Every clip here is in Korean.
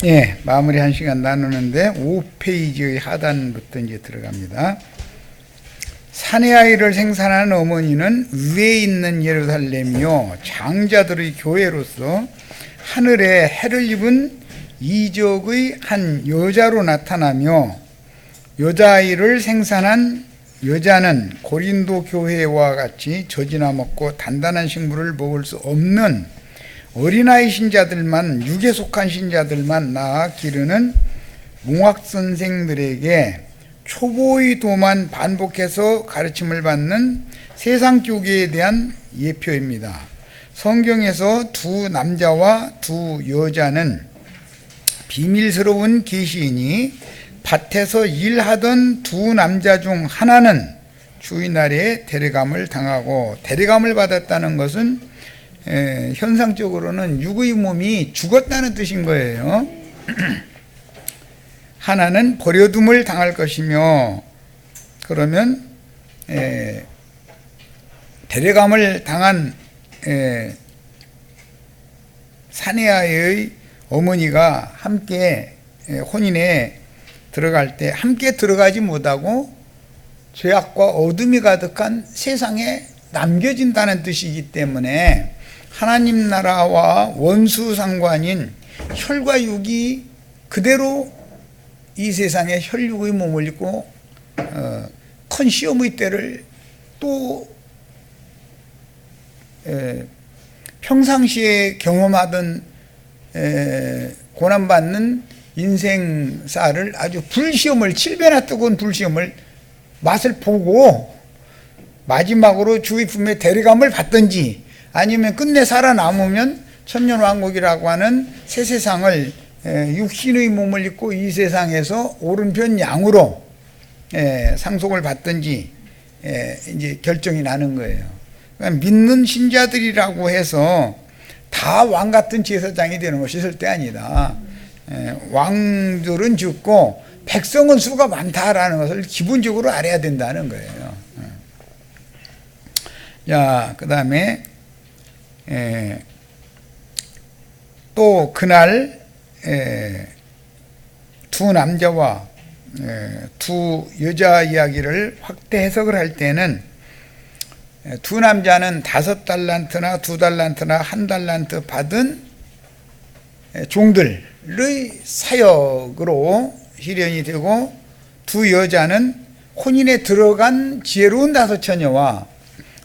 예, 마무리 한 시간 나누는데 5페이지의 하단부터 이제 들어갑니다. 사내 아이를 생산하는 어머니는 위에 있는 예루살렘이요 장자들의 교회로서 하늘에 해를 입은 이적의 한 여자로 나타나며 여자아이를 생산한 여자는 고린도 교회와 같이 젖이나 먹고 단단한 식물을 먹을 수 없는 어린아이 신자들만, 육에 속한 신자들만 낳아 기르는 몽학선생들에게 초보의 도만 반복해서 가르침을 받는 세상 교계에 대한 예표입니다. 성경에서 두 남자와 두 여자는 비밀스러운 계시이니 밭에서 일하던 두 남자 중 하나는 주인 아래에 데려감을 당하고, 데려감을 받았다는 것은 현상적으로는 육의 몸이 죽었다는 뜻인 거예요. 하나는 버려둠을 당할 것이며, 그러면 데려감을 당한 사내아이의 어머니가 함께 혼인에 들어갈 때 함께 들어가지 못하고 죄악과 어둠이 가득한 세상에 남겨진다는 뜻이기 때문에 하나님 나라와 원수 상관인 혈과 육이 그대로 이 세상에 혈육의 몸을 입고 큰 시험의 때를 또 평상시에 경험하던 고난받는 인생사를 아주 불시험을 7배나 뜨거운 불시험을 맛을 보고 마지막으로 주의 품에 데려감을 받든지 아니면 끝내 살아남으면 천년왕국이라고 하는 새 세상을 육신의 몸을 입고 이 세상에서 오른편 양으로 상속을 받든지 이제 결정이 나는 거예요. 그러니까 믿는 신자들이라고 해서 다 왕 같은 제사장이 되는 것이 절대 아니다. 왕들은 죽고 백성은 수가 많다라는 것을 기본적으로 알아야 된다는 거예요. 자, 그 다음에 또 그날 두 남자와 두 여자 이야기를 확대 해석을 할 때는 두 남자는 5달란트나 2달란트나 1달란트 받은 종들의 사역으로 실현이 되고, 두 여자는 혼인에 들어간 지혜로운 5처녀와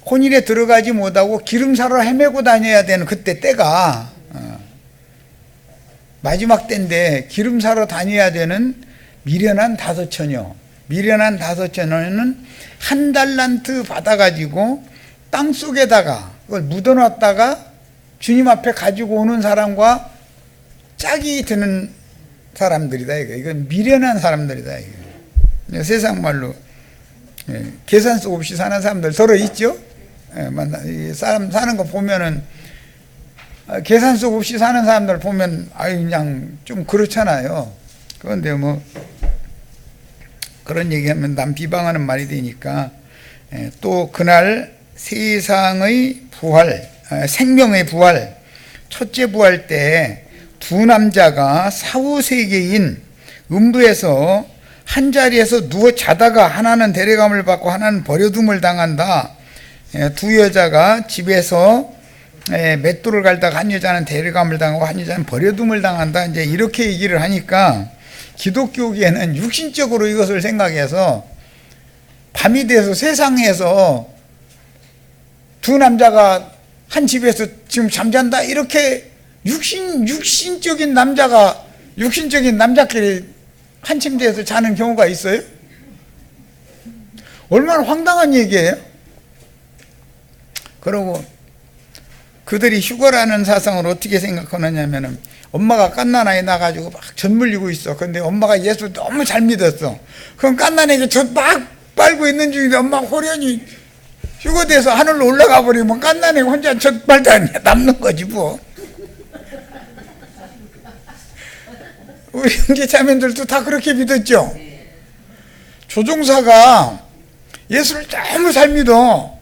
혼인에 들어가지 못하고 기름 사러 헤매고 다녀야 되는 그때 때가 마지막 때인데 기름 사러 다녀야 되는 미련한 5처녀, 미련한 5처녀는 1달란트 받아가지고 땅속에다가 그걸 묻어놨다가 주님 앞에 가지고 오는 사람과 짝이 되는 사람들이다. 이건 미련한 사람들이다. 이거. 세상 말로 계산서 없이 사는 사람들 서로 있죠. 사람 사는 거 보면은 계산서 없이 사는 사람들 보면 그냥 좀 그렇잖아요. 그런데 뭐 그런 얘기하면 남 비방하는 말이 되니까, 또 그날 세상의 부활, 생명의 부활, 첫째 부활 때 두 남자가 사후세계인 음부에서 한 자리에서 누워 자다가 하나는 데려감을 받고 하나는 버려둠을 당한다. 두 여자가 집에서 맷돌을 갈다가 한 여자는 데려감을 당하고 한 여자는 버려둠을 당한다. 이제 이렇게 얘기를 하니까 기독교계에는 육신적으로 이것을 생각해서 밤이 돼서 세상에서 두 남자가 한 집에서 지금 잠잔다, 이렇게 육신적인 남자끼리 한 침대에서 자는 경우가 있어요? 얼마나 황당한 얘기예요? 그러고 그들이 휴거라는 사상을 어떻게 생각하느냐면은, 엄마가 갓난아이 나가지고 막 젖 물리고 있어. 근데 엄마가 예수 너무 잘 믿었어. 그럼 갓난아이가 젖 막 빨고 있는 중인데 엄마가 호련히 휴거돼서 하늘로 올라가 버리면 갓난아이가 혼자 젖 빨다 남는 거지 뭐. 우리 형제자매들도 다 그렇게 믿었죠. 조종사가 예수를 너무 잘 믿어.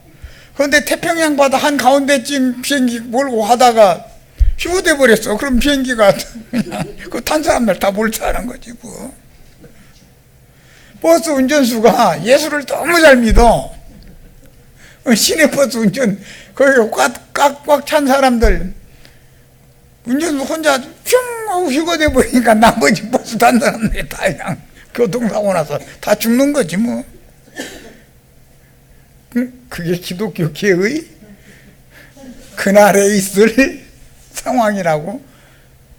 그런데 태평양 바다 한가운데쯤 비행기 몰고 하다가 휴거돼 버렸어. 그럼 비행기가 그냥 그 탄 사람들 다 몰두하는 거지 뭐. 버스 운전수가 예수를 너무 잘 믿어. 시내버스 운전 거기 꽉 찬 사람들 운전수 혼자 뿅 하고 휴거돼 버리니까 나머지 버스 탄 사람들이 다 그냥 교통사고 나서 다 죽는 거지 뭐. 그게 기독교계의 그날에 있을 상황이라고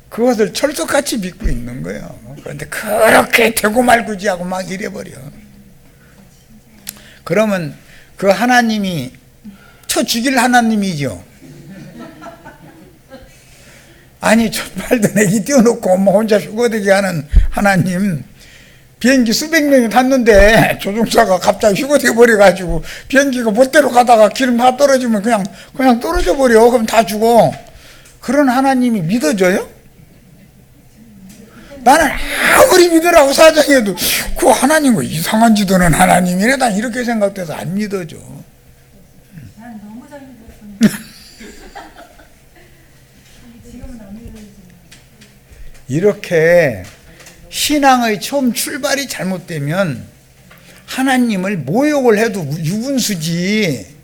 그것을 철석같이 믿고 있는 거예요. 그런데 그렇게 되고 말고지 하고 막 이래버려. 그러면 그 하나님이 쳐 죽일 하나님이죠. 아니 촛발도 내기 띄워놓고 뭐 혼자 휴거되게 하는 하나님. 비행기 수백 명이 탔는데 조종사가 갑자기 휴거돼 버려가지고 비행기가 멋대로 가다가 기름 다 떨어지면 그냥 떨어져 버려. 그럼 다 죽어. 그런 하나님이 믿어져요? 나는 아무리 믿으라고 사정해도 그 하나님은 이상한 짓 하는 하나님이래. 난 이렇게 생각돼서 안 믿어져. 난 너무 잘 믿었어. 지금은 안 믿어지지. 이렇게 신앙의 처음 출발이 잘못되면 하나님을 모욕을 해도 유분수지.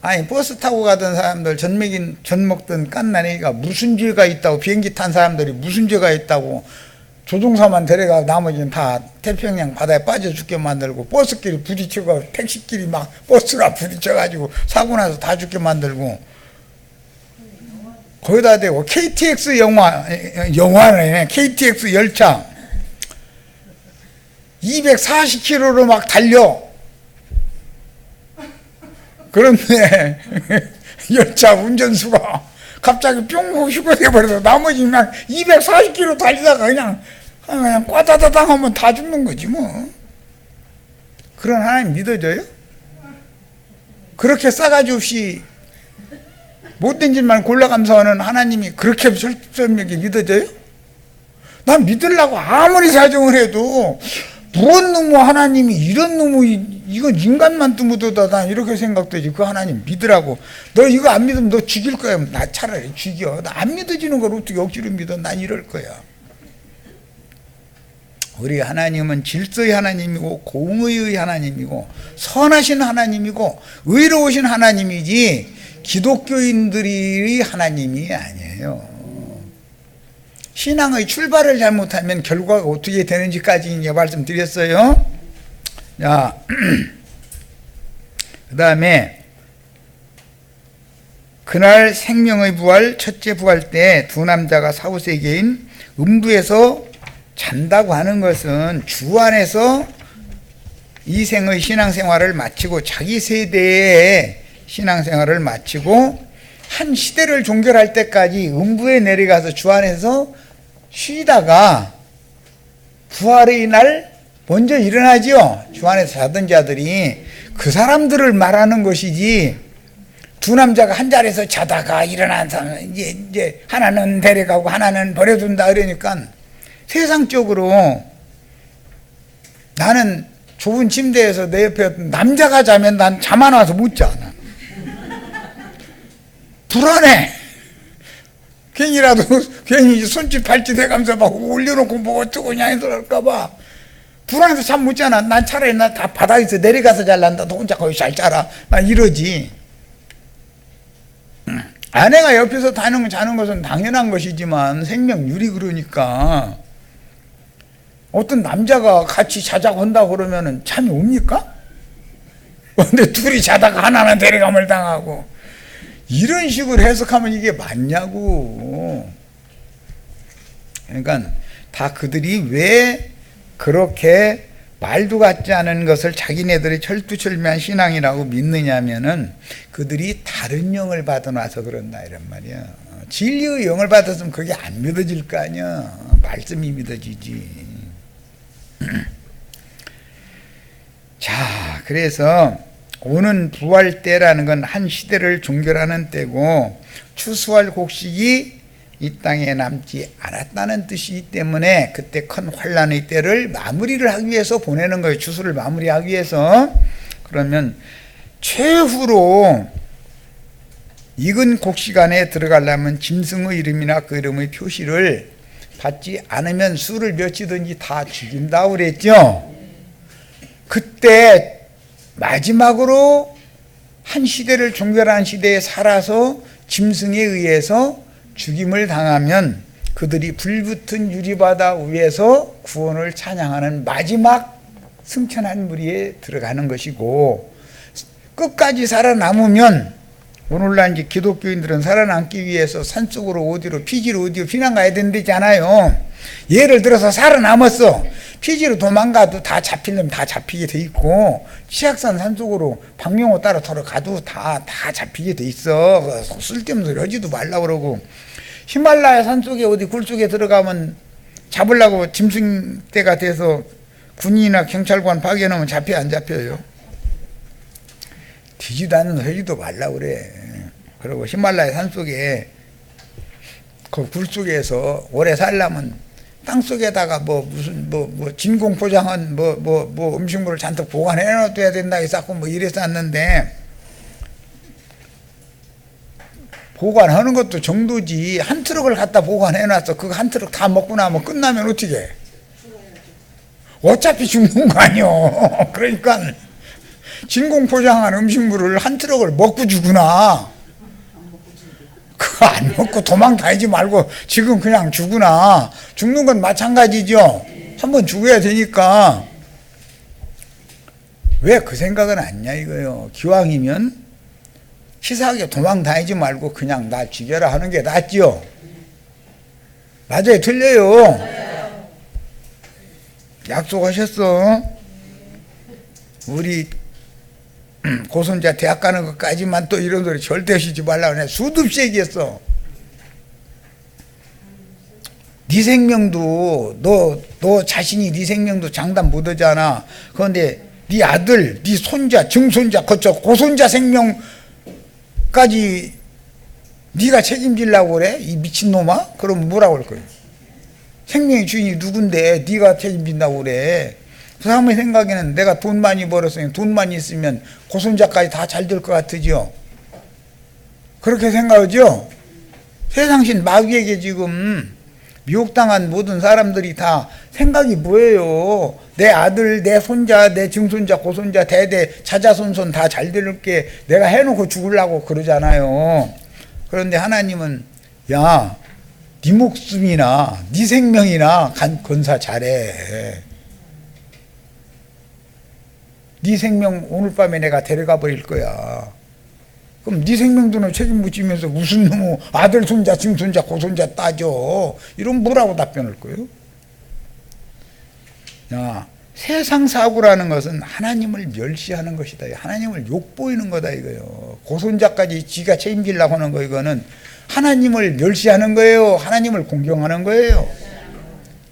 아니 버스 타고 가던 사람들 전 먹던 깐난애기가 무슨 죄가 있다고, 비행기 탄 사람들이 무슨 죄가 있다고 조종사만 데려가 나머지는 다 태평양 바다에 빠져 죽게 만들고, 버스끼리 부딪히고 택시끼리 막 버스가 부딪혀가지고 사고 나서 다 죽게 만들고, 거기다 대고 KTX 영화네. KTX 열차 240km로 막 달려. 그런데 열차 운전수가 갑자기 뿅 휴거돼 버려서 나머지 그냥 240km 달리다가 그냥 꽈다다당 하면 다 죽는 거지 뭐. 그런 하나님 믿어져요? 그렇게 싸가지 없이 못된 짓만 골라가면서 하는 하나님이 그렇게 설득력이 믿어져요? 난 믿으려고 아무리 사정을 해도 무슨 놈의 하나님이 이런 놈의, 이건 인간만 뜸묻어다 난 이렇게 생각되지. 그 하나님 믿으라고. 너 이거 안 믿으면 너 죽일 거야. 나 차라리 죽여. 나 안 믿어지는 걸 어떻게 억지로 믿어. 난 이럴 거야. 우리 하나님은 질서의 하나님이고 공의의 하나님이고 선하신 하나님이고 의로우신 하나님이지 기독교인들이 하나님이 아니에요. 신앙의 출발을 잘못하면 결과가 어떻게 되는지까지 이제 말씀드렸어요. 자, 그 다음에 그날 생명의 부활, 첫째 부활 때 두 남자가 사후세계인 음부에서 잔다고 하는 것은 주 안에서 이 생의 신앙생활을 마치고 자기 세대의 신앙생활을 마치고 한 시대를 종결할 때까지 음부에 내려가서 주 안에서 쉬다가 부활의 날 먼저 일어나지요. 주 안에서 자던 자들이 그 사람들을 말하는 것이지, 두 남자가 한 자리에서 자다가 일어난 사람, 이제 하나는 데려가고 하나는 버려둔다 그러니까 세상적으로 나는 좁은 침대에서 내 옆에 남자가 자면 난 잠 안 와서 못 자. 불안해. 괜히 손짓 발짓 해가면서 막 올려놓고 뭐 어쩌고냐 해서랄까봐 불안해서 잠 못 자나. 난 차라리 나 다 바닥에서 내려가서 잘란다. 너 혼자 거기 잘 자라. 난 이러지. 아내가 옆에서 자는 것은 당연한 것이지만 생명률이 그러니까 어떤 남자가 같이 자자고 한다고 그러면은 잠이 옵니까? 근데 둘이 자다가 하나는 데려감을 당하고 이런 식으로 해석하면 이게 맞냐고. 그러니까 다 그들이 왜 그렇게 말도 같지 않은 것을 자기네들이 철두철미한 신앙이라고 믿느냐면은 그들이 다른 영을 받아놔서 그런다 이런 말이야. 진리의 영을 받았으면 그게 안 믿어질 거 아니야. 말씀이 믿어지지. 자, 그래서 오는 부활 때라는 건 한 시대를 종결하는 때고 추수할 곡식이 이 땅에 남지 않았다는 뜻이기 때문에 그때 큰 환란의 때를 마무리를 하기 위해서 보내는 거예요. 추수를 마무리하기 위해서. 그러면 최후로 익은 곡식 안에 들어가려면 짐승의 이름이나 그 이름의 표시를 받지 않으면 수를 몇이든지 다 죽인다고 그랬죠. 그때 마지막으로 한 시대를 종결한 시대에 살아서 짐승에 의해서 죽임을 당하면 그들이 불붙은 유리바다 위에서 구원을 찬양하는 마지막 승천한 무리에 들어가는 것이고, 끝까지 살아남으면 오늘날 이제 기독교인들은 살아남기 위해서 산속으로 어디로 피지로 어디로 피난 가야 된다잖아요. 예를 들어서 살아남았어. 피지로 도망가도 다 잡히려면 다 잡히게 돼 있고, 치악산 산속으로 방명호 따라 걸어가도 다 잡히게 돼 있어. 쓸데없는 소리 하지도 말라 그러고, 히말라야 산속에 어디 굴속에 들어가면 잡으려고 짐승대가 돼서 군인이나 경찰관 파견하면 잡혀 안 잡혀요? 뒤지도 않는 소리도 말라 그래. 그리고 히말라야 산속에 그 굴속에서 오래 살려면 땅속에다가 무슨 진공 포장한 음식물을 잔뜩 보관해 놔둬야 된다 해서 이래서 놨는데, 보관하는 것도 정도지. 한 트럭을 갖다 보관해 놨어. 그거 한 트럭 다 먹고 나면 끝나면 어떻게 해? 어차피 죽는 거 아니요. 그러니까 진공 포장한 음식물을 한 트럭을 먹고 죽으나, 그거 안 먹고 도망다니지 말고 지금 그냥 죽으나. 죽는 건 마찬가지죠. 한번 죽어야 되니까. 왜 그 생각은 안 냐 이거요. 기왕이면 치사하게 도망다니지 말고 그냥 나 죽여라 하는 게 낫지요. 맞아요, 틀려요? 약속하셨어. 우리 고손자 대학 가는 것까지만 또 이런 소리 절대 하시지 말라고 내가 수도 없이 얘기했어. 네 생명도 너 자신이 네 생명도 장담 못 하잖아. 그런데 네 아들, 네 손자, 증손자, 고손자 생명까지 네가 책임지려고 그래? 이 미친놈아? 그럼 뭐라고 할 거야? 생명의 주인이 누군데 네가 책임진다고 그래? 그 사람의 생각에는 내가 돈 많이 벌었으니 돈만 있으면 고손자까지 다 잘 될 것 같으죠? 그렇게 생각하죠? 세상신 마귀에게 지금 미혹당한 모든 사람들이 다 생각이 뭐예요? 내 아들, 내 손자, 내 증손자, 고손자, 대대, 자자손손 다 잘 될게 내가 해놓고 죽으려고 그러잖아요. 그런데 하나님은 야, 네 목숨이나 네 생명이나 건사 잘해. 네 생명 오늘 밤에 내가 데려가 버릴 거야. 그럼 네 생명도 책임 묻히면서 무슨 놈의 아들, 손자, 증손자, 고손자 따져. 이런 뭐라고 답변할 거예요? 야, 세상 사고라는 것은 하나님을 멸시하는 것이다. 하나님을 욕보이는 거다 이거요. 고손자까지 지가 책임지려고 하는 거, 이거는 하나님을 멸시하는 거예요. 하나님을 공경하는 거예요.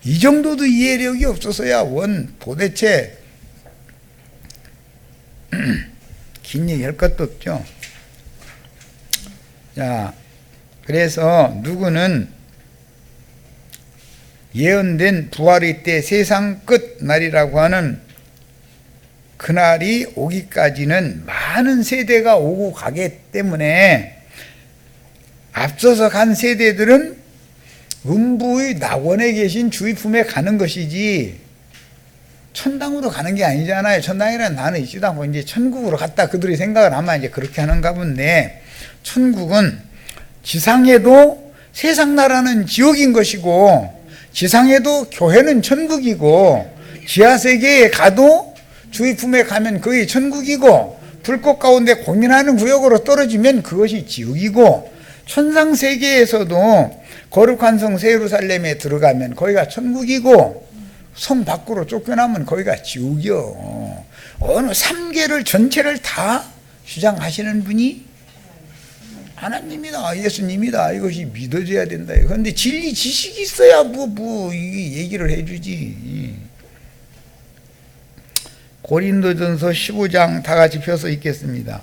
이 정도도 이해력이 없어서야 도대체 긴 얘기 할 것도 없죠. 자, 그래서 누구는 예언된 부활의 때 세상 끝 날이라고 하는 그날이 오기까지는 많은 세대가 오고 가기 때문에 앞서서 간 세대들은 음부의 낙원에 계신 주의 품에 가는 것이지 천당으로 가는 게 아니잖아요. 천당이라는 단어 있지도 않고 이제 천국으로 갔다 그들이 생각을 하면 이제 그렇게 하는가 본데, 천국은 지상에도 세상 나라는 지옥인 것이고, 지상에도 교회는 천국이고, 지하세계에 가도 주의 품에 가면 그게 천국이고, 불꽃 가운데 고민하는 구역으로 떨어지면 그것이 지옥이고, 천상세계에서도 거룩한 성 예루살렘에 들어가면 거기가 천국이고, 성 밖으로 쫓겨나면 거기가 지옥이요. 어느 3계를 전체를 다 주장하시는 분이 하나님이다, 예수님이다. 이것이 믿어져야 된다. 그런데 진리 지식이 있어야 이 얘기를 해주지. 고린도전서 15장 다 같이 펴서 읽겠습니다.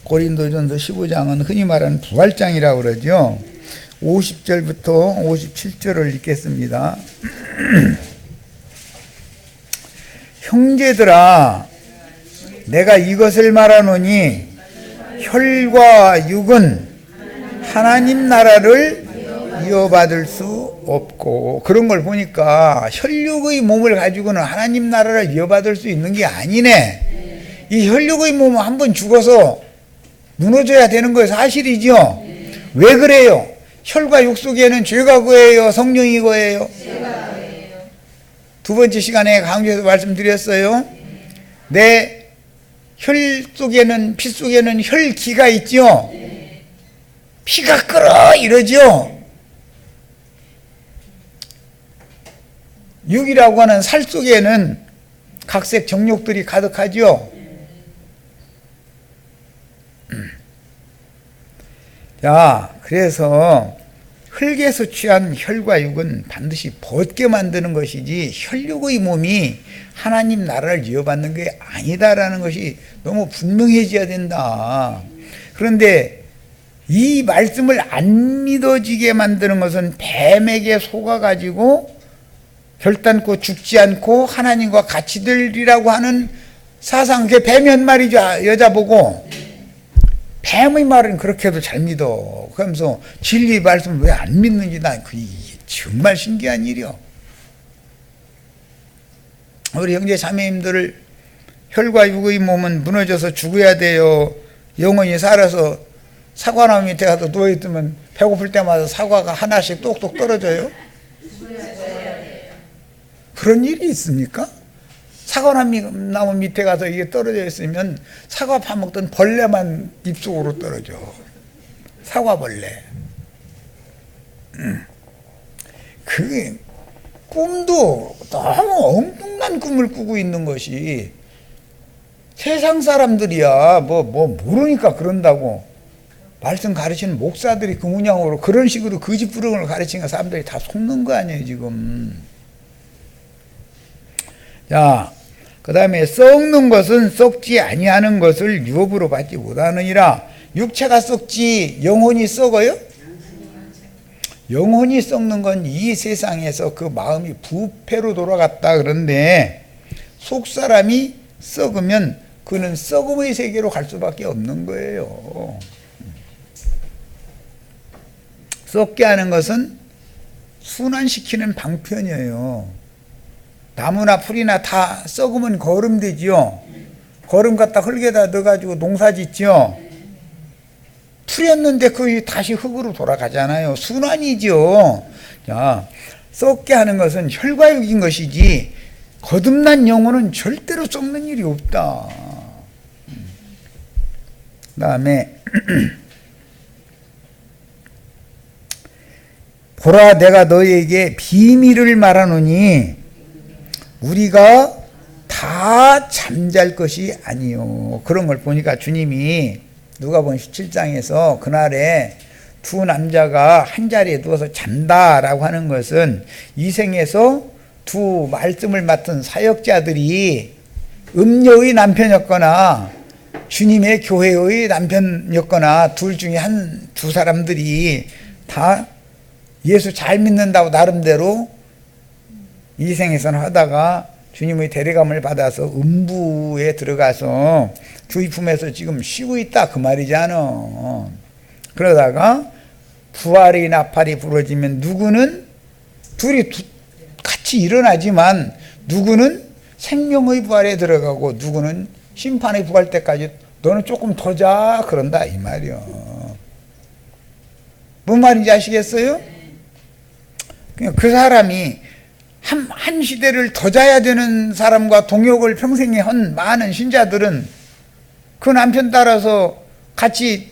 고린도전서 15장은 흔히 말하는 부활장이라고 그러죠. 50절부터 57절을 읽겠습니다. 형제들아, 내가 이것을 말하노니 혈과 육은 하나님 나라를 이어받을 수 없고, 그런 걸 보니까 혈육의 몸을 가지고는 하나님 나라를 이어받을 수 있는 게 아니네. 이 혈육의 몸은 한번 죽어서 무너져야 되는 거예요. 사실이죠. 왜 그래요? 혈과 육 속에는 죄가 거예요, 성령이 거예요? 두 번째 시간에 강조해서 말씀드렸어요. 내 혈 속에는, 피 속에는 혈기가 있죠. 피가 끓어 이러죠. 육이라고 하는 살 속에는 각색 정욕들이 가득하죠. 자, 그래서 흙에서 취한 혈과 육은 반드시 벗게 만드는 것이지 혈육의 몸이 하나님 나라를 이어받는 게 아니다라는 것이 너무 분명해져야 된다. 그런데 이 말씀을 안 믿어지게 만드는 것은 뱀에게 속아가지고 결단코 죽지 않고 하나님과 같이 되리라고 하는 사상, 그게 뱀이 한 말이죠. 여자 보고 뱀의 말은 그렇게도 잘 믿어. 그러면서 진리 말씀을 왜 안 믿는지 난 그게 정말 신기한 일이요. 우리 형제 자매님들, 혈과 육의 몸은 무너져서 죽어야 돼요. 영원히 살아서 사과나무 밑에 가서 누워있으면 배고플 때마다 사과가 하나씩 똑똑 떨어져요? 그런 일이 있습니까? 사과나무 밑에 가서 이게 떨어져 있으면 사과 파먹던 벌레만 입속으로 떨어져. 사과벌레. 그게 꿈도 너무 엉뚱한 꿈을 꾸고 있는 것이, 세상 사람들이야 뭐 모르니까 그런다고 말씀 가르치는 목사들이 그 문양으로 그런 식으로 거짓부릉을 가르치니까 사람들이 다 속는 거 아니에요 지금. 자, 그 다음에 썩는 것은 썩지 아니하는 것을 유업으로 받지 못하느니라. 육체가 썩지 영혼이 썩어요? 영혼이 썩는 건 이 세상에서 그 마음이 부패로 돌아갔다. 그런데 속사람이 썩으면 그는 썩음의 세계로 갈 수밖에 없는 거예요. 썩게 하는 것은 순환시키는 방편이에요. 나무나 풀이나 다 썩으면 거름되지요. 거름 갖다 흙에다 넣어가지고 농사 짓죠. 풀였는데 그게 다시 흙으로 돌아가잖아요. 순환이죠. 자, 썩게 하는 것은 혈과 육인 것이지 거듭난 영혼은 절대로 썩는 일이 없다. 그 다음에 보라, 내가 너희에게 비밀을 말하노니 우리가 다 잠잘 것이 아니요. 그런 걸 보니까 주님이 누가복음 17장에서 그날에 두 남자가 한 자리에 누워서 잔다라고 하는 것은 이 생에서 두 말씀을 맡은 사역자들이 음녀의 남편이었거나 주님의 교회의 남편이었거나 둘 중에 두 사람들이 다 예수 잘 믿는다고 나름대로 이 생에서는 하다가 주님의 데려감을 받아서 음부에 들어가서 주의 품에서 지금 쉬고 있다 그 말이잖아. 그러다가 부활의 나팔이 부러지면 누구는 둘이 같이 일어나지만 누구는 생명의 부활에 들어가고 누구는 심판의 부활 때까지 너는 조금 더 자 그런다 이 말이야. 뭔 말인지 아시겠어요? 그 사람이 한 시대를 더 자야 되는 사람과 동역을 평생에 한 많은 신자들은 그 남편 따라서 같이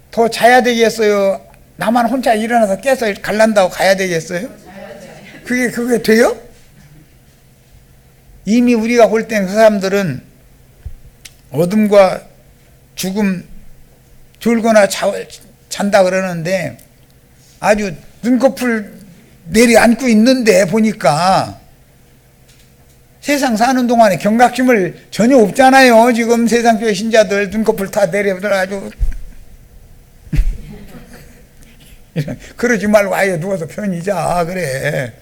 더 자야 되겠어요? 나만 혼자 일어나서 깨서 갈란다고 가야 되겠어요? 그게 돼요? 이미 우리가 볼 땐 그 사람들은 어둠과 죽음 졸거나 잔다 그러는데 아주 눈꺼풀 내려앉고 있는데 보니까 세상 사는 동안에 경각심을 전혀 없잖아요. 지금 세상교회 신자들 눈꺼풀 다 내려들어가지고 그러지 말고 아예 누워서 편히 자 그래.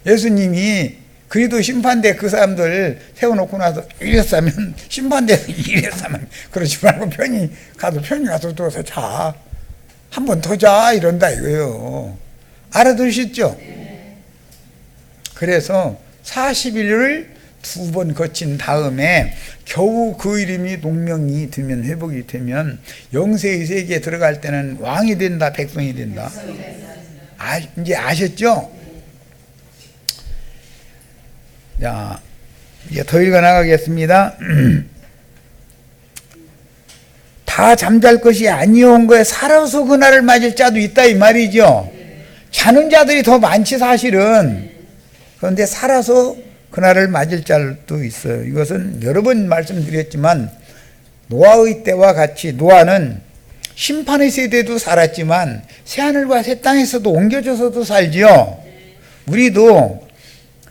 예수님이 그래도 심판대 그 사람들 세워놓고 나서 이래서 하면 심판대에서 이래서 하면 그러지 말고 편히 가서 들어서 자. 한 번 더 자. 이런다 이거예요. 알아두셨죠? 그래서 40일을 2번 거친 다음에 겨우 그 이름이 농명이 되면 회복이 되면 영세의 세계에 들어갈 때는 왕이 된다, 백성이 된다. 이제 아셨죠? 자, 이제 더 읽어 나가겠습니다. 다 잠잘 것이 아니온 거에 살아서 그날을 맞을 자도 있다 이 말이죠. 자는 자들이 더 많지 사실은. 그런데 살아서 그날을 맞을 자도 있어요. 이것은 여러 번 말씀드렸지만 노아의 때와 같이 노아는 심판의 세대도 살았지만 새하늘과 새 땅에서도 옮겨져서도 살지요. 우리도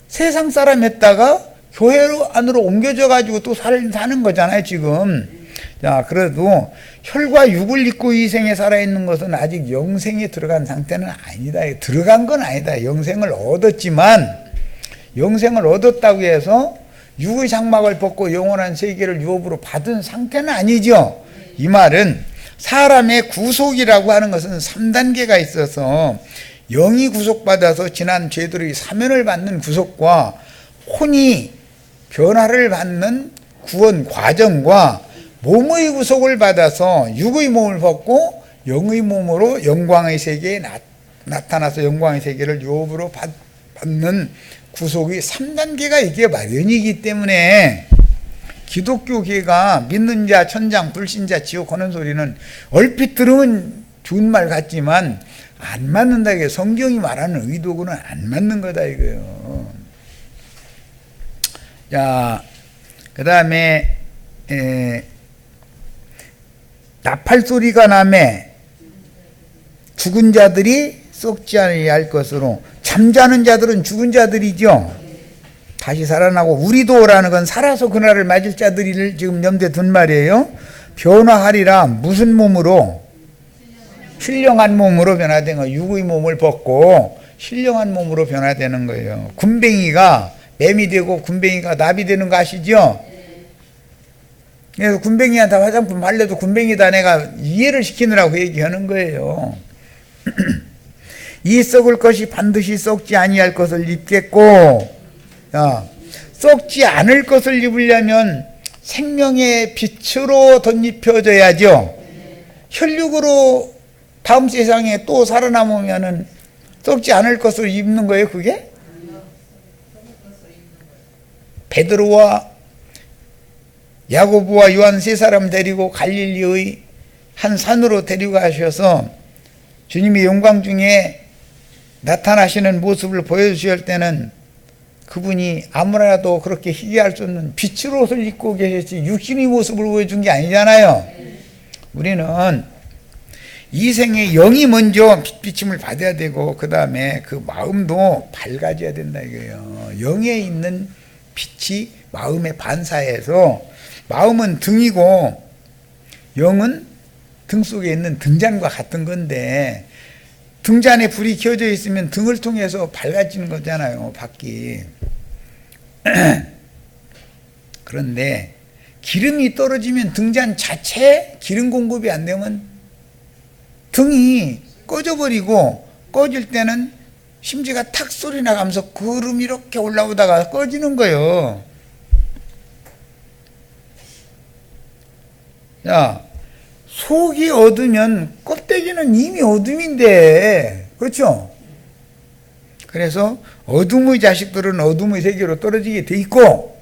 세상 사람 했다가 교회 안으로 옮겨져 가지고 또 사는 거잖아요 지금. 자, 그래도 혈과 육을 입고 이 생에 살아있는 것은 아직 영생에 들어간 상태는 아니다. 들어간 건 아니다. 영생을 얻었지만 영생을 얻었다고 해서 육의 장막을 벗고 영원한 세계를 유업으로 받은 상태는 아니죠. 이 말은 사람의 구속이라고 하는 것은 3단계가 있어서 영이 구속받아서 지난 죄들의 사면을 받는 구속과 혼이 변화를 받는 구원 과정과 몸의 구속을 받아서 육의 몸을 벗고 영의 몸으로 영광의 세계에 나타나서 영광의 세계를 유업으로 받는 구속이 3단계가 이게 마련이기 때문에 기독교계가 믿는 자 천장 불신자 지옥 하는 소리는 얼핏 들으면 좋은 말 같지만 안 맞는다. 이게 성경이 말하는 의도고는 안 맞는 거다 이거예요. 자, 그 다음에 나팔 소리가 나매 죽은 자들이 썩지 아니할 것으로. 잠자는 자들은 죽은 자들이죠. 다시 살아나고 우리도라는 건 살아서 그날을 맞을 자들을 지금 염두에 둔 말이에요. 변화하리라. 무슨 몸으로? 신령한 몸으로 변화된 거예요. 육의 몸을 벗고 신령한 몸으로 변화되는 거예요. 군뱅이가 뱀이 되고 군뱅이가 나비 되는 거 아시죠? 그래서 군뱅이한테 화장품 발라도 군뱅이다 내가 이해를 시키느라고 얘기하는 거예요. 이 썩을 것이 반드시 썩지 아니할 것을 입겠고, 썩지 않을 것을 입으려면 생명의 빛으로 덧입혀져야죠. 혈육으로 다음 세상에 또 살아남으면은 썩지 않을 것을 입는 거예요, 그게? 베드로와 야고보와 요한 세 사람 데리고 갈릴리의 한 산으로 데려가셔서 주님이 영광 중에 나타나시는 모습을 보여주실 때는 그분이 아무나라도 그렇게 희귀할 수 없는 빛의 옷을 입고 계셨지 육신의 모습을 보여준 게 아니잖아요. 우리는 이 생에 영이 먼저 빛비침을 받아야 되고 그 다음에 그 마음도 밝아져야 된다 이거예요. 영에 있는 빛이 마음에 반사해서 마음은 등이고 영은 등 속에 있는 등잔과 같은 건데 등잔에 불이 켜져 있으면 등을 통해서 밝아지는 거잖아요, 밖이. 그런데 기름이 떨어지면 등잔 자체에 기름 공급이 안 되면 등이 꺼져버리고 꺼질 때는 심지가 탁 소리 나가면서 구름이 이렇게 올라오다가 꺼지는 거예요. 자, 속이 어두면 껍데기는 이미 어둠인데, 그렇죠? 그래서 어둠의 자식들은 어둠의 세계로 떨어지게 돼 있고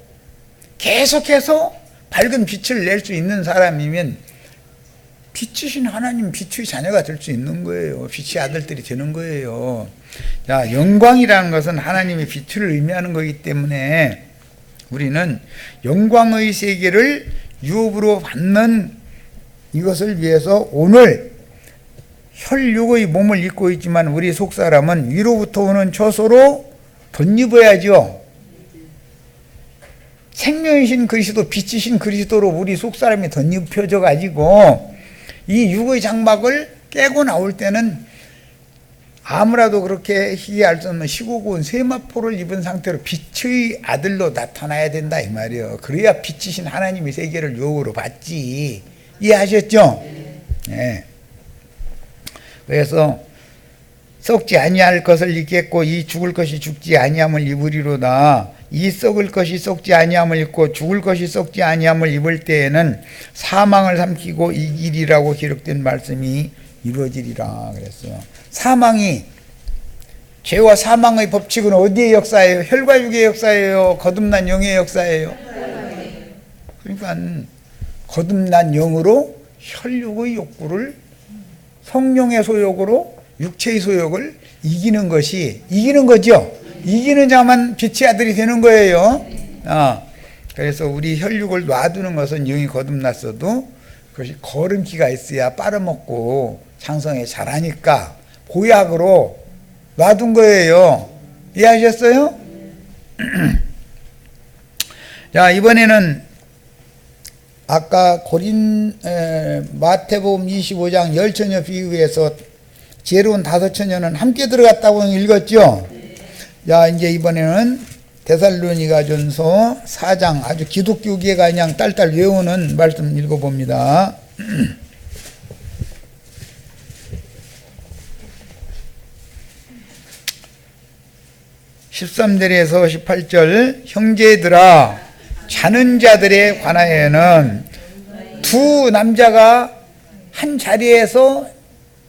계속해서 밝은 빛을 낼 수 있는 사람이면 빛이신 하나님 빛의 자녀가 될 수 있는 거예요. 빛의 아들들이 되는 거예요. 자, 영광이라는 것은 하나님의 빛을 의미하는 거기 때문에 우리는 영광의 세계를 유업으로 받는 이것을 위해서 오늘 혈육의 몸을 입고 있지만 우리 속사람은 위로부터 오는 처소로 덧입어야죠. 생명이신 그리스도, 빛이신 그리스도로 우리 속사람이 덧입혀져 가지고 이 육의 장막을 깨고 나올 때는 아무라도 그렇게 희귀할 수 없는 시고고 온 세마포를 입은 상태로 빛의 아들로 나타나야 된다 이 말이에요. 그래야 빛이신 하나님이 세계를 유혹으로 받지. 이해하셨죠? 네. 그래서 썩지 아니할 것을 입겠고 이 죽을 것이 죽지 아니함을 입으리로다. 이 썩을 것이 썩지 아니함을 입고 죽을 것이 썩지 아니함을 입을 때에는 사망을 삼키고 이기리라고 기록된 말씀이 이루어지리라 그랬어요. 사망이, 죄와 사망의 법칙은 어디의 역사예요? 혈과 육의 역사예요? 거듭난 영의 역사예요? 그러니까 거듭난 영으로 혈육의 욕구를 성령의 소욕으로 육체의 소욕을 이기는 것이, 이기는 거죠. 이기는 자만 빛의 아들이 되는 거예요. 그래서 우리 혈육을 놔두는 것은 영이 거듭났어도 그것이 걸음기가 있어야 빨아먹고 장성에 자라니까 보약으로 놔둔 거예요. 이해하셨어요? 자, 이번에는 아까 마태복음 25장 열처녀 비유에서 지혜로운 5처녀는 함께 들어갔다고 읽었죠? 자, 이제 이번에는 데살로니가전서 4장, 아주 기독교계가 그냥 딸딸 외우는 말씀 읽어봅니다. 13절에서 18절, 형제들아 자는 자들에 관하여는 두 남자가 한 자리에서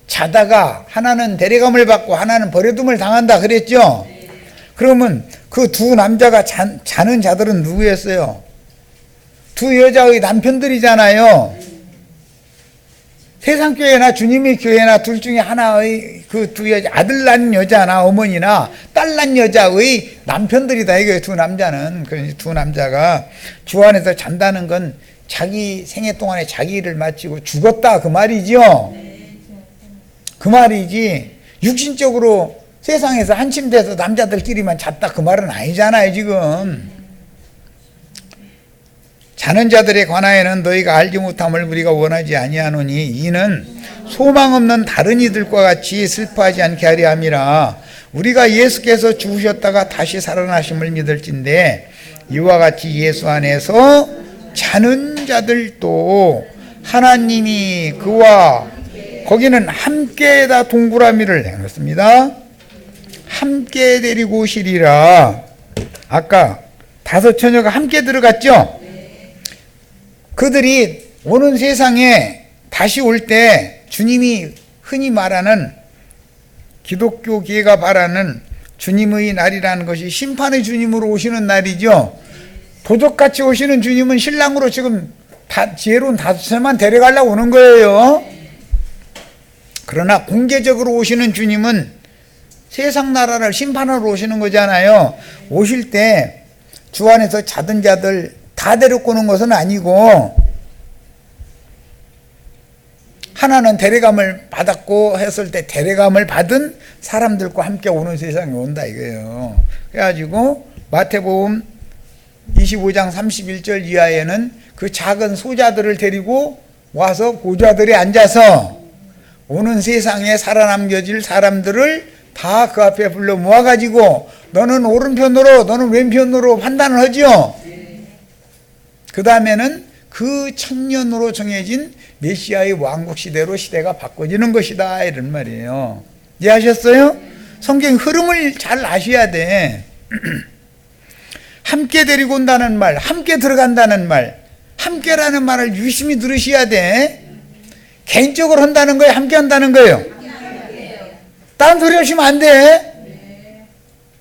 자다가 하나는 데려감을 받고 하나는 버려둠을 당한다 그랬죠? 그러면 그 두 남자가 자는 자들은 누구였어요? 두 여자의 남편들이잖아요. 세상 교회나 주님의 교회나 둘 중에 하나의 그 두 여자, 아들 낳은 여자나 어머니나 딸 낳은 여자의 남편들이다 이거예요. 두 남자는. 그 두 남자가 주 안에서 잔다는 건 자기 생애 동안에 자기 일을 마치고 죽었다 그 말이죠. 그 말이지 육신적으로 세상에서 한 침대에서 남자들끼리만 잤다 그 말은 아니잖아요. 지금 자는 자들에 관하여는 너희가 알지 못함을 우리가 원하지 아니하노니 이는 소망 없는 다른 이들과 같이 슬퍼하지 않게 하려 함이라. 우리가 예수께서 죽으셨다가 다시 살아나심을 믿을진데 이와 같이 예수 안에서 자는 자들도 하나님이 그와 거기는 함께다 동그라미를 해놓습니다. 함께 데리고 오시리라. 아까 5처녀가 함께 들어갔죠? 그들이 오는 세상에 다시 올 때 주님이 흔히 말하는 기독교계가 바라는 주님의 날이라는 것이 심판의 주님으로 오시는 날이죠. 도적같이 오시는 주님은 신랑으로 지금 지혜로운 5처녀만 데려가려고 오는 거예요. 그러나 공개적으로 오시는 주님은 세상 나라를 심판하러 오시는 거잖아요. 오실 때 주 안에서 자던 자들 다 데리고 오는 것은 아니고 하나는 데려감을 받았고 했을 때 데려감을 받은 사람들과 함께 오는 세상이 온다 이거예요. 그래가지고 마태복음 25장 31절 이하에는 그 작은 소자들을 데리고 와서 보좌들에 앉아서 오는 세상에 살아남겨질 사람들을 다 그 앞에 불러 모아가지고 너는 오른편으로 너는 왼편으로 판단을 하죠. 그 다음에는 그 천년으로 정해진 메시아의 왕국 시대로 시대가 바꿔지는 것이다 이런 말이에요. 이해하셨어요? 성경 흐름을 잘 아셔야 돼. 함께 데리고 온다는 말, 함께 들어간다는 말, 함께라는 말을 유심히 들으셔야 돼. 개인적으로 한다는 거예요? 함께 한다는 거예요? 딴 소리 하시면 안 돼.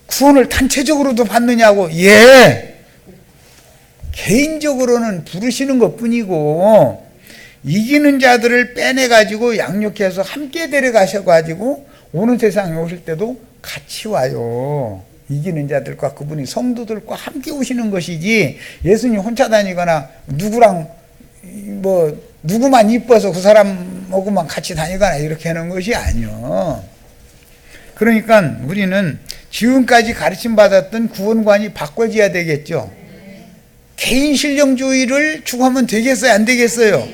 구원을 단체적으로도 받느냐고. 예. 개인적으로는 부르시는 것 뿐이고 이기는 자들을 빼내가지고 양육해서 함께 데려가셔가지고 오는 세상에 오실 때도 같이 와요. 이기는 자들과 그분이 성도들과 함께 오시는 것이지 예수님 혼자 다니거나 누구랑 누구만 이뻐서 그 사람하고만 같이 다니거나 이렇게 하는 것이 아니요. 그러니까 우리는 지금까지 가르침받았던 구원관이 바꿔져야 되겠죠. 개인 신령주의를 추구하면 되겠어요? 안 되겠어요?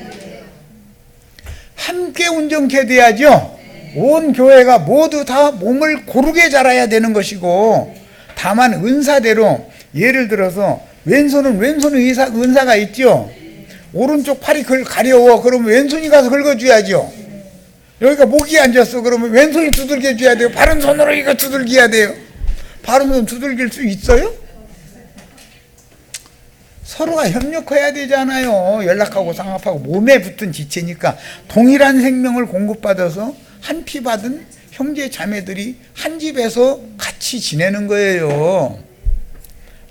함께 온전케 돼야죠. 온 교회가 모두 다 몸을 고르게 자라야 되는 것이고, 다만 은사대로 예를 들어서 왼손은 은사가 있죠. 오른쪽 팔이 가려워. 그러면 왼손이 가서 긁어줘야죠. 여기가 목이 앉았어. 그러면 왼손이 두들겨 줘야 돼요. 바른 손으로 이거 두들겨야 돼요. 바른 손 두들길 수 있어요? 서로가 협력해야 되잖아요. 연락하고 상합하고 몸에 붙은 지체니까 동일한 생명을 공급받아서 한 피 받은 형제 자매들이 한 집에서 같이 지내는 거예요.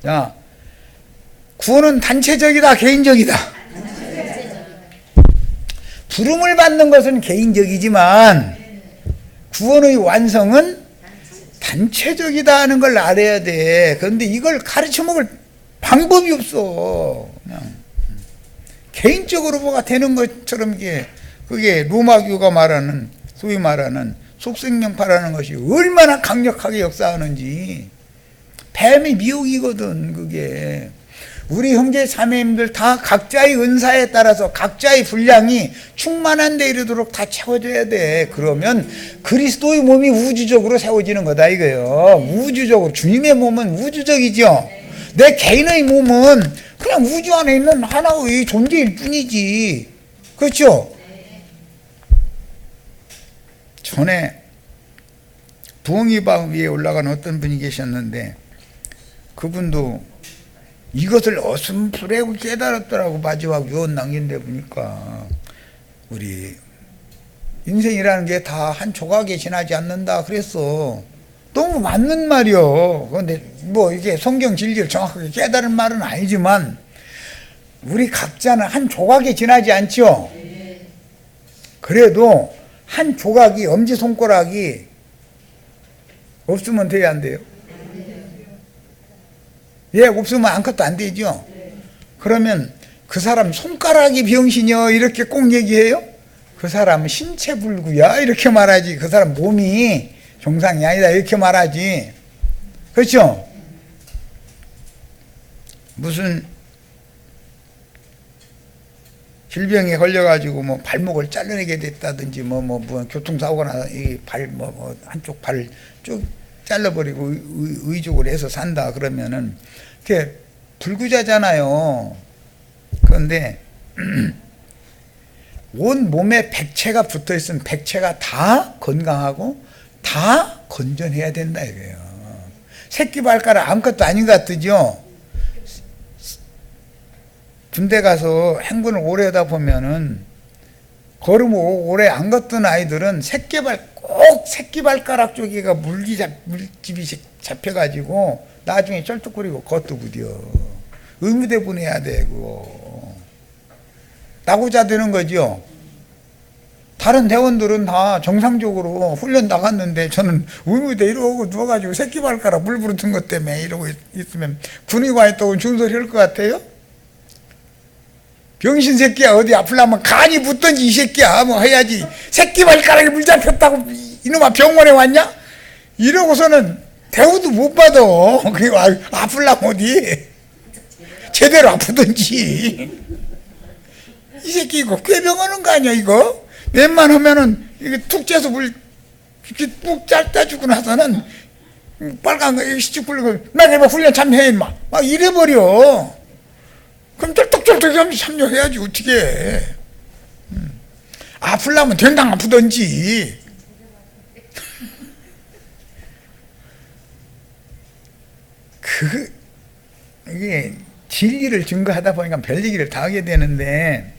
자, 구원은 단체적이다, 개인적이다? 부름을 받는 것은 개인적이지만 구원의 완성은 단체적이다 하는 걸 알아야 돼. 그런데 이걸 가르쳐 먹을 방법이 없어. 그냥 개인적으로 뭐가 되는 것처럼 그게 로마교가 말하는, 소위 말하는 속생명파라는 것이 얼마나 강력하게 역사하는지. 뱀의 미혹이거든. 그게 우리 형제 자매님들 다 각자의 은사에 따라서 각자의 분량이 충만한 데 이르도록 다 채워져야 돼. 그러면 그리스도의 몸이 우주적으로 세워지는 거다 이거예요. 우주적으로. 주님의 몸은 우주적이죠. 내 개인의 몸은 그냥 우주 안에 있는 하나의 존재일 뿐이지. 그렇죠? 전에 부엉이방 위에 올라간 어떤 분이 계셨는데 그분도 이것을 어슴푸레 깨달았더라고. 마지막 유언 남긴 데 보니까 우리 인생이라는 게 다 한 조각에 지나지 않는다 그랬어. 너무 맞는 말이요. 그런데 뭐 이게 성경 진리를 정확하게 깨달은 말은 아니지만 우리 각자는 한 조각에 지나지 않죠. 그래도 한 조각이, 엄지손가락이 없으면 돼야 안 돼요? 예, 없으면 아무것도 안 되죠. 그러면 그 사람 손가락이 병신이요 이렇게 꼭 얘기해요? 그 사람은 신체불구야 이렇게 말하지. 그 사람 몸이 정상이 아니다 이렇게 말하지. 그렇죠? 무슨 질병에 걸려가지고 뭐 발목을 잘라내게 됐다든지 뭐 교통사고가 나서 이 발 한쪽 발 쭉 잘라버리고 의족을 해서 산다 그러면은 그게 불구자잖아요. 그런데 온 몸에 백체가 붙어 있으면 백체가 다 건강하고 다 건전해야 된다 이거예요. 새끼 발가락 아무것도 아닌 것 같으죠. 군대 가서 행군을 오래 하다 보면은 걸음 오래 안 걷던 아이들은 꼭 새끼 발가락 쪽에가 물집이 잡혀가지고 나중에 쩔뚝거리고 걷도구려. 의무대 보내야 되고 나고자 되는 거죠. 다른 대원들은 다 정상적으로 훈련 나갔는데 저는 의무대 이러고 누워가지고 새끼 발가락 물 부르던 것 때문에 이러고 있으면 군의관이 또 준소리 할 것 같아요? 병신 새끼야. 어디 아플라면 간이 붙든지 이 새끼야 뭐 해야지. 새끼 발가락에 물 잡혔다고 이놈아 병원에 왔냐? 이러고서는 대우도 못 받아. 그리고 아플라면 어디 제대로 아프든지. 이 새끼 이거 꾀병하는 거 아니야 이거? 웬만하면은 이게 툭 째서 물 이렇게 푹 짜주고 나서는 빨간 거 시축 불고 나 내가 훈련 참여해 임마 막 이래버려. 그럼 쩔뚝쩔뚝 하면서 참여해야지 어떻게. 아플라면 된당 아프든지. 이게 진리를 증거하다 보니까 별 얘기를 다 하게 되는데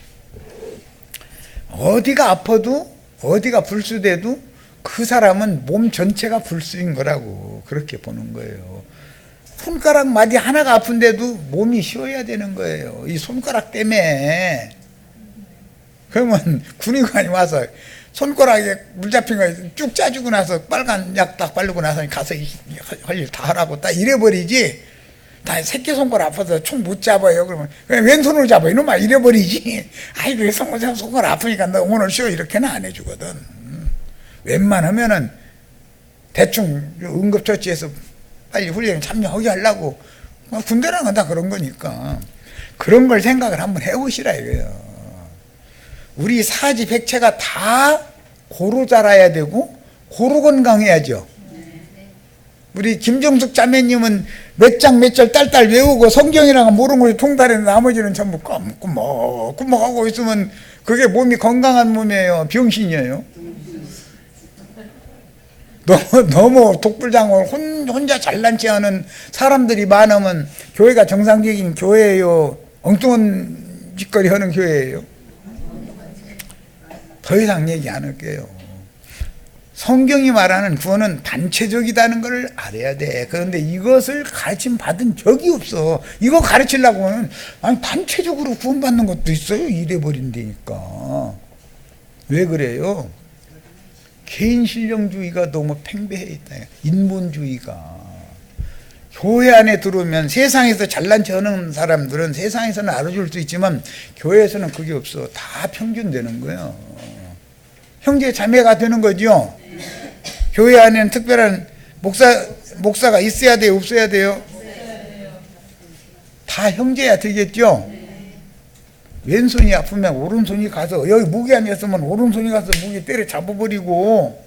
어디가 아파도 어디가 불수돼도 그 사람은 몸 전체가 불수인 거라고 그렇게 보는 거예요. 손가락 마디 하나가 아픈데도 몸이 쉬어야 되는 거예요. 이 손가락 때문에. 그러면 군의관이 와서 손가락에 물 잡힌 거 쭉 짜주고 나서 빨간 약 딱 바르고 나서 가서 할 일 다 하라고 딱 이래버리지. 나 새끼손가락 아파서 총 못 잡아요. 그러면 그냥 왼손으로 잡아 이놈아 이래버리지. 아이고 손가락 아프니까 너 오늘 쉬어 이렇게는 안 해주거든. 웬만하면은 대충 응급처치해서 빨리 훈련에 참여하게 하려고. 군대라는 건 다 그런 거니까 그런 걸 생각을 한번 해보시라 이거예요. 우리 사지 백체가 다 고루 자라야 되고 고루 건강해야죠. 우리 김정숙 자매님은 몇 장 몇 절 딸딸 외우고 성경이랑은 모르는 것이 통달했는데 나머지는 전부 꾸먹꾸먹하고 있으면 그게 몸이 건강한 몸이에요? 병신이에요? 너무 독불장을 혼자 잘난 체 하는 사람들이 많으면 교회가 정상적인 교회예요? 엉뚱한 짓거리 하는 교회예요? 더 이상 얘기 안 할게요. 성경이 말하는 구원은 단체적이라는 걸 알아야 돼. 그런데 이것을 가르침 받은 적이 없어. 이거 가르치려고 하면 아니 단체적으로 구원받는 것도 있어요. 이래버린다니까. 왜 그래요? 개인 신령주의가 너무 팽배해 있다. 인본주의가. 교회 안에 들어오면 세상에서 잘난 체 하는 사람들은 세상에서는 알아줄 수 있지만 교회에서는 그게 없어. 다 평균되는 거예요. 형제 자매가 되는 거죠. 교회 안에는 특별한 목사가 있어야 돼요? 없어야 돼요? 다 형제야 되겠죠. 왼손이 아프면 오른손이 가서, 여기 무게 안 했으면 오른손이 가서 무게 때려 잡아버리고,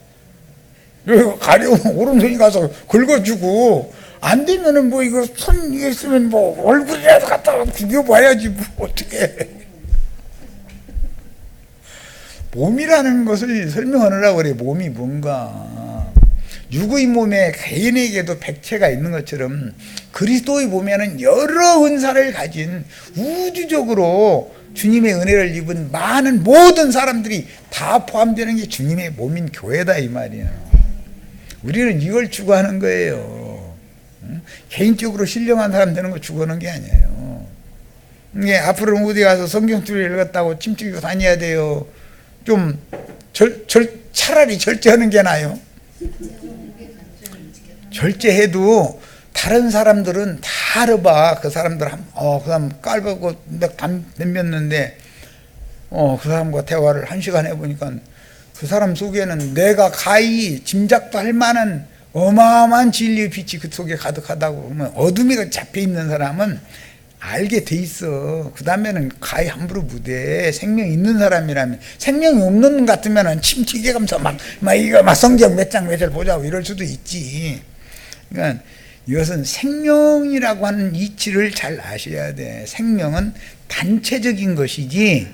여기 가려우면 오른손이 가서 긁어주고, 안 되면은 뭐 이거 손 위에 있으면 뭐 얼굴이라도 갖다가 구겨봐야지 뭐 어떻게. 몸이라는 것을 설명하느라고 그래. 몸이 뭔가. 육의 몸에 개인에게도 백체가 있는 것처럼 그리스도의 몸에는 여러 은사를 가진 우주적으로 주님의 은혜를 입은 많은 모든 사람들이 다 포함되는 게 주님의 몸인 교회다 이 말이에요. 우리는 이걸 추구하는 거예요. 개인적으로 신령한 사람 되는 거 추구하는 게 아니에요. 이게 앞으로는 어디 가서 성경줄을 읽었다고 침찍이고 다녀야 돼요. 좀 차라리 절제하는 게 나아요. 절제해도 다른 사람들은 다 알아봐. 그 사람들 그 사람 깔보고 덤볐는데 그 사람과 대화를 1시간 해보니까 그 사람 속에는 내가 가히 짐작도 할 만한 어마어마한 진리의 빛이 그 속에 가득하다고. 그러면 어둠이 잡혀있는 사람은 알게 돼 있어. 그 다음에는 가히 함부로 못해. 생명 있는 사람이라면. 생명이 없는 것 같으면 침튀게 가면서 막 성경 몇 장 몇 절 보자고 이럴 수도 있지. 그러니까 이것은 생명이라고 하는 이치를 잘 아셔야 돼. 생명은 단체적인 것이지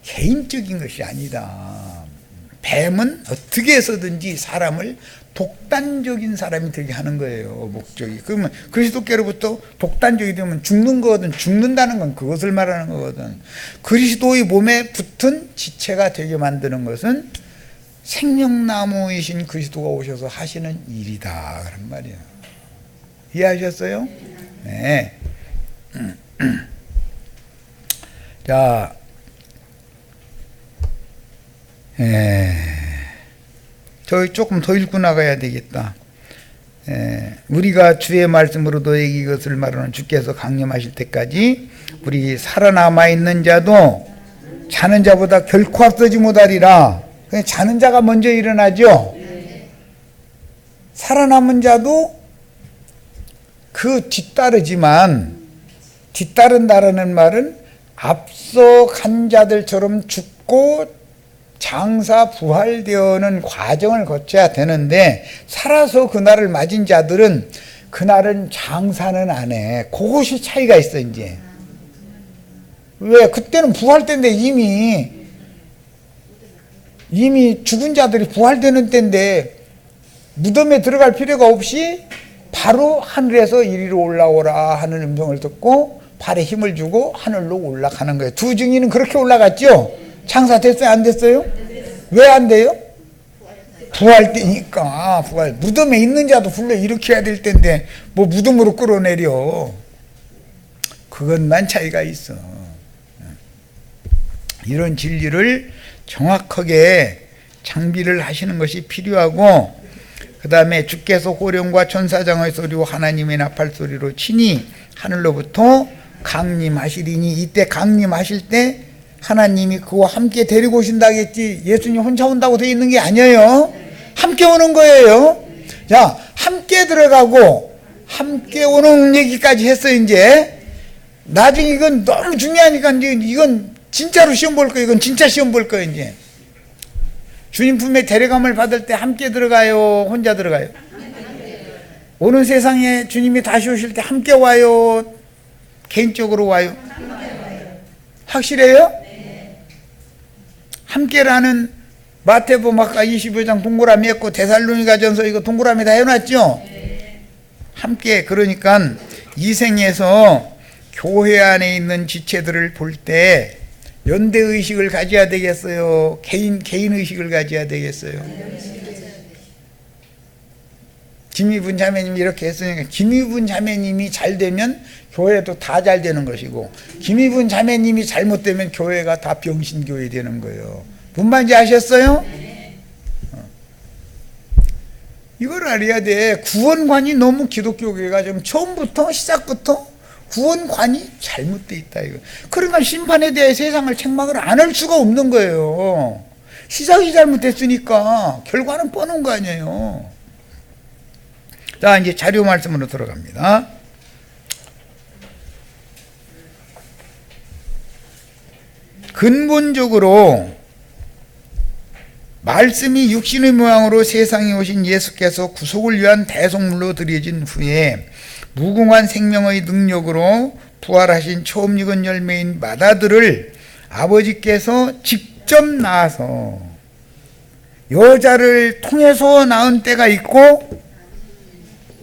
개인적인 것이 아니다. 뱀은 어떻게 해서든지 사람을 독단적인 사람이 되게 하는 거예요. 목적이. 그러면 그리스도께로부터 독단적이 되면 죽는 거거든. 죽는다는 건 그것을 말하는 거거든. 그리스도의 몸에 붙은 지체가 되게 만드는 것은 생명나무이신 그리스도가 오셔서 하시는 일이다 그런 말이에요. 이해하셨어요? 네. 자, 저희 조금 더 읽고 나가야 되겠다. 우리가 주의 말씀으로 너에게 이것을 말하는 주께서 강림하실 때까지 우리 살아남아 있는 자도 자는 자보다 결코 앞서지 못하리라. 자는 자가 먼저 일어나죠. 살아남은 자도 그 뒤따르지만, 뒤따른다라는 말은 앞서 간 자들처럼 죽고 장사 부활되어는 과정을 거쳐야 되는데, 살아서 그날을 맞은 자들은 그날은 장사는 안 해. 그것이 차이가 있어. 이제 왜? 그때는 부활 때인데 이미 죽은 자들이 부활되는 때인데 무덤에 들어갈 필요가 없이 바로 하늘에서 이리로 올라오라 하는 음성을 듣고 발에 힘을 주고 하늘로 올라가는 거예요. 두 증인은 그렇게 올라갔죠? 장사 됐어요? 안 됐어요? 왜 안 돼요? 부활 때니까. 부활. 무덤에 있는 자도 불러 일으켜야 될 텐데 뭐 무덤으로 끌어내려. 그것만 차이가 있어. 이런 진리를 정확하게 장비를 하시는 것이 필요하고, 그 다음에 주께서 호령과 천사장의 소리와 하나님의 나팔 소리로 친히 하늘로부터 강림하시리니, 이때 강림하실 때 하나님이 그와 함께 데리고 오신다겠지. 예수님 혼자 온다고 되어 있는 게 아니에요. 함께 오는 거예요. 자, 함께 들어가고 함께 오는 얘기까지 했어. 이제 나중에 이건 너무 중요하니까 이건 진짜로 시험 볼 거예요. 이건 진짜 시험 볼 거예요. 이제 주님 품에 데려감을 받을 때 함께 들어가요? 혼자 들어가요? 오는 세상에 주님이 다시 오실 때 함께 와요? 개인적으로 와요? 확실해요? 함께라는 마태복음 아까 25장 동그라미 했고 데살로니가전서 이거 동그라미 다 해놨죠? 함께. 그러니까 이 생에서 교회 안에 있는 지체들을 볼 때 연대의식을 가져야 되겠어요? 개인의식을 가져야 되겠어요? 김희분 자매님이 이렇게 했으니까 김희분 자매님이 잘 되면 교회도 다 잘 되는 것이고 김희분 자매님이 잘못되면 교회가 다 병신교회 되는 거예요. 뭔 말인지 아셨어요? 이걸 알아야 돼. 구원관이 너무 기독교계가 좀 처음부터 시작부터 구원관이 잘못돼 있다 이거. 그러니까 심판에 대해 세상을 책망을 안 할 수가 없는 거예요. 시작이 잘못됐으니까 결과는 뻔한 거 아니에요. 자, 이제 자료 말씀으로 들어갑니다. 근본적으로 말씀이 육신의 모양으로 세상에 오신 예수께서 구속을 위한 대속물로 드려진 후에 무궁한 생명의 능력으로 부활하신 처음 익은 열매인 마다들을 아버지께서 직접 낳아서 여자를 통해서 낳은 때가 있고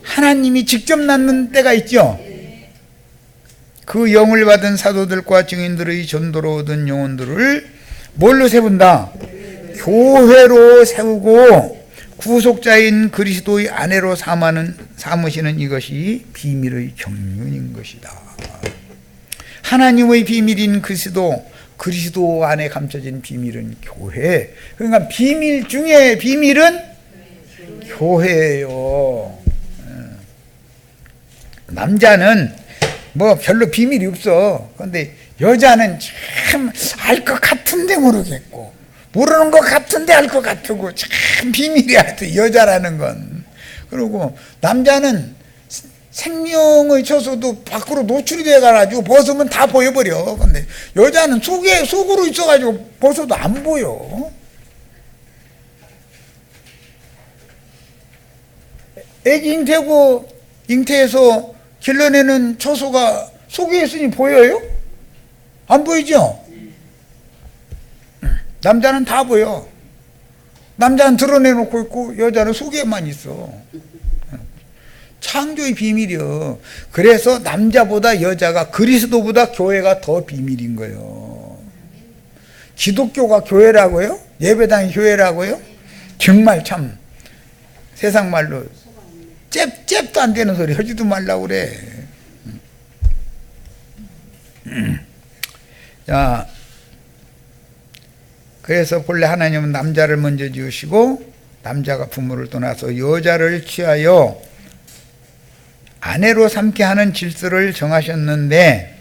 하나님이 직접 낳는 때가 있죠. 그 영을 받은 사도들과 증인들의 전도로 얻은 영혼들을 뭘로 세운다? 교회로 세우고 구속자인 그리스도의 아내로 삼으시는 이것이 비밀의 경륜인 것이다. 하나님의 비밀인 그리스도 안에 감춰진 비밀은 교회. 그러니까 비밀 중에 비밀은 교회예요. 남자는 뭐 별로 비밀이 없어. 그런데 여자는 참 알 것 같은데 모르겠고 모르는 것 같은데 알 것 같고 참 비밀이야 여자라는 건. 그리고 남자는 생명의 처소도 밖으로 노출이 돼가지고 벗으면 다 보여버려. 근데 여자는 속으로 있어가지고 벗어도 안 보여. 애기 잉태해서 길러내는 처소가 속에 있으니 보여요? 안 보이죠? 남자는 다 보여. 남자는 드러내놓고 있고 여자는 속에만 있어. 창조의 비밀이요. 그래서 남자보다 여자가 그리스도보다 교회가 더 비밀인 거예요. 기독교가 교회라고요? 예배당이 교회라고요? 정말 참 세상 말로 잽도 안 되는 소리 하지도 말라고 그래. 자, 그래서 본래 하나님은 남자를 먼저 지으시고 남자가 부모를 떠나서 여자를 취하여 아내로 삼게 하는 질서를 정하셨는데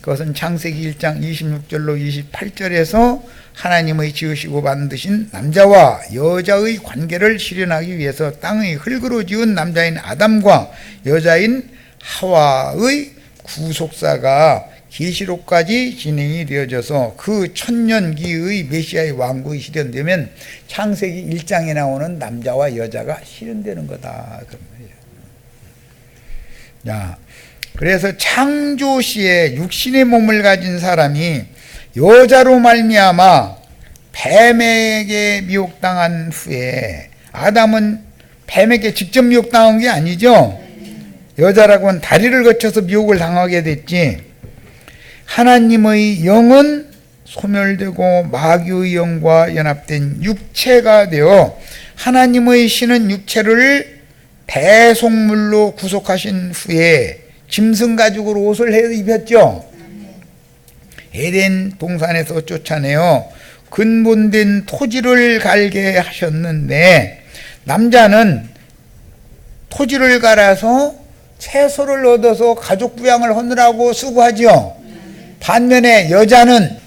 그것은 창세기 1장 26절로 28절에서 하나님의 지으시고 만드신 남자와 여자의 관계를 실현하기 위해서 땅의 흙으로 지은 남자인 아담과 여자인 하와의 구속사가 계시록까지 진행이 되어져서 그 천년기의 메시아의 왕국이 실현되면 창세기 1장에 나오는 남자와 여자가 실현되는 거다. 자, 그래서 창조 시에 육신의 몸을 가진 사람이 여자로 말미암아 뱀에게 미혹당한 후에 아담은 뱀에게 직접 미혹당한 게 아니죠. 여자라고는 다리를 거쳐서 미혹을 당하게 됐지. 하나님의 영은 소멸되고 마귀의 영과 연합된 육체가 되어 하나님의 신은 육체를 대속물로 구속하신 후에 짐승 가죽으로 옷을 해 입혔죠. 에덴 동산에서 쫓아내어 근본된 토지를 갈게 하셨는데 남자는 토지를 갈아서 채소를 얻어서 가족 부양을 하느라고 수고하죠. 반면에 여자는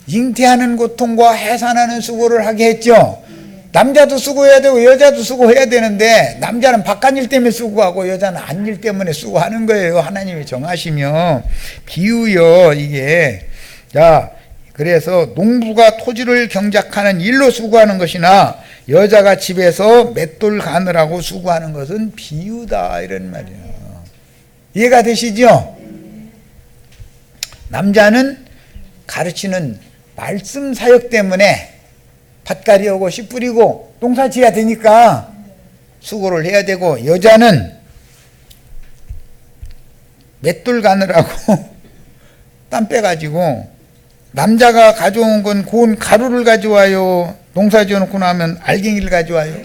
잉태하는 고통과 해산하는 수고를 하게 했죠. 남자도 수고해야 되고 여자도 수고해야 되는데 남자는 바깥일 때문에 수고하고 여자는 안일 때문에 수고하는 거예요. 하나님이 정하시며 비유요 이게. 자, 그래서 농부가 토지를 경작하는 일로 수고하는 것이나 여자가 집에서 맷돌 가느라고 수고하는 것은 비유다, 이런 말이에요. 이해가 되시죠? 남자는 가르치는 말씀 사역 때문에 밭갈이 오고 씨 뿌리고 농사 지어야 되니까 수고를 해야 되고, 여자는 맷돌 가느라고 땀 빼가지고, 남자가 가져온 건 고운 가루를 가져와요, 농사 지어놓고 나면 알갱이를 가져와요?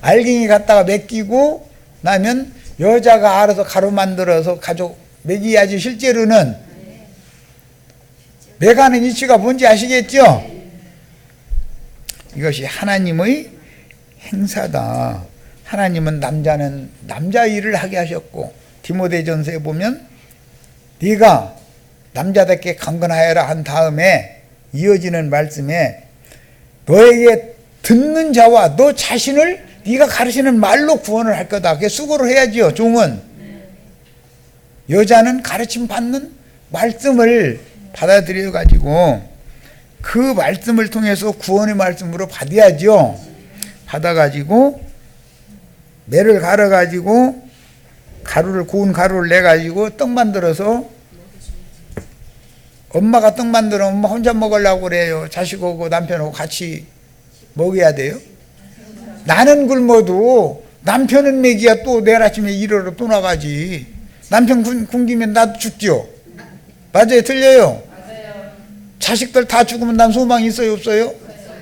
알갱이 갖다가 맡기고 나면 여자가 알아서 가루 만들어서 가족 먹여야지. 실제로는 매가는 이치가 뭔지 아시겠죠? 이것이 하나님의 행사다. 하나님은 남자는 남자 일을 하게 하셨고, 디모데전서에 보면 네가 남자답게 강건하여라 한 다음에 이어지는 말씀에 너에게 듣는 자와 너 자신을 네가 가르치는 말로 구원을 할 거다. 그게 수고를 해야지요. 종은 여자는 가르침 받는 말씀을 받아들여 가지고 그 말씀을 통해서 구원의 말씀으로 받아야죠. 받아 가지고 매를 갈아 가지고 고운 가루를 내 가지고 떡 만들어서, 엄마가 떡 만들어 엄마 혼자 먹으려고 그래요. 자식하고 남편하고 같이 먹여야 돼요. 나는 굶어도 남편은 먹이야. 또 내일 아침에 일하러 또 나가지. 남편 굶기면 나도 죽죠. 맞아요, 틀려요? 자식들 다 죽으면 난 소망이 있어요, 없어요?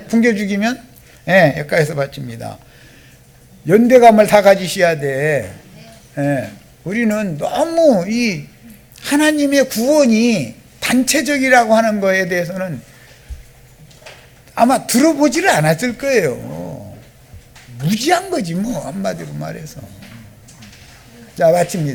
굶겨 죽이면? 예, 여기까지서 바칩니다. 연대감을 다 가지셔야 돼. 예, 우리는 너무 이 하나님의 구원이 단체적이라고 하는 거에 대해서는 아마 들어보지를 않았을 거예요. 무지한 거지 뭐, 한마디로 말해서. 자, 마칩니다.